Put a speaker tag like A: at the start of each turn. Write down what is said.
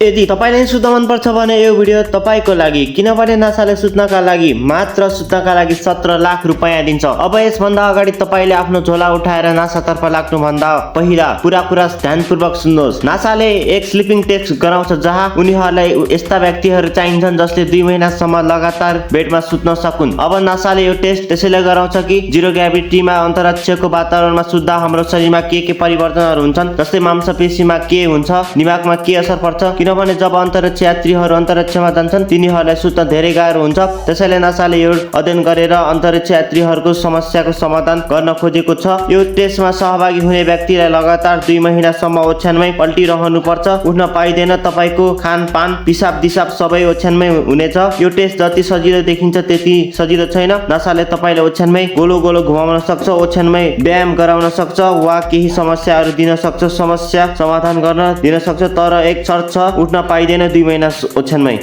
A: यदि तपाईलाई सुत्न मन पर्छ भने यो भिडियो तपाईको लागि, किनभने नासाले सुत्नका लागि मात्र सुत्नका लागि 17 लाख रुपैयाँ दिन्छ। अब यसभन्दा अगाडि तपाईले आफ्नो झोला उठाएर नासातर्फ लाग्नु भन्दा पहिला पूरा कुरा ध्यानपूर्वक सुन्नुहोस्। नासाले एक स्लिपिङ टेस्ट गराउँछ जहाँ उनीहरूलाई यस्ता व्यक्तिहरू चाहिन्छन् जसले 2 महिनासम्म लगातार बेडमा सुत्न सकुन्। अब नासाले यो टेस्ट त्यसैले गराउँछ कि जीरो ग्राभिटीमा अन्तरिक्षको वातावरणमा सुत्दा हाम्रो शरीरमा के परिवर्तनहरू हुन्छन्, जस्तै मांसपेशीमा के हुन्छ, दिमागमा के असर पर्छ। किनभने जब अन्तरिक्ष यात्रीहरू अन्तरिक्षमा जान्छन् तिनीहरूलाई सुत्न धेरै गाह्रो हुन्छ। त्यसैले नासाले यो अध्ययन गरेर अन्तरिक्ष यात्रीहरूको समस्याको समाधान गर्न खोजेको छ। यो टेस्टमा सहभागी हुने व्यक्तिलाई लगातार 2 महिनासम्म ओछ्यानमै पल्टिरहनु पर्छ, उठ्न पाइँदैन। तपाईको खानपान, पिसाब दिसाब सबै ओछ्यानमै हुनेछ। यो टेस्ट जति सजिलो देखिन्छ त्यति सजिलो छैन। नासाले तपाईलाई ओछ्यानमै गोलो गोलो घुमाउन सक्छ, ओछ्यानमै व्यायाम गराउन सक्छ वा केही समस्याहरू दिन सक्छ, समस्या समाधान गर्न दिन सक्छ। तर एक शर्त छ, उठ्न पाइँदैन 2 महिना ओछ्यानमै।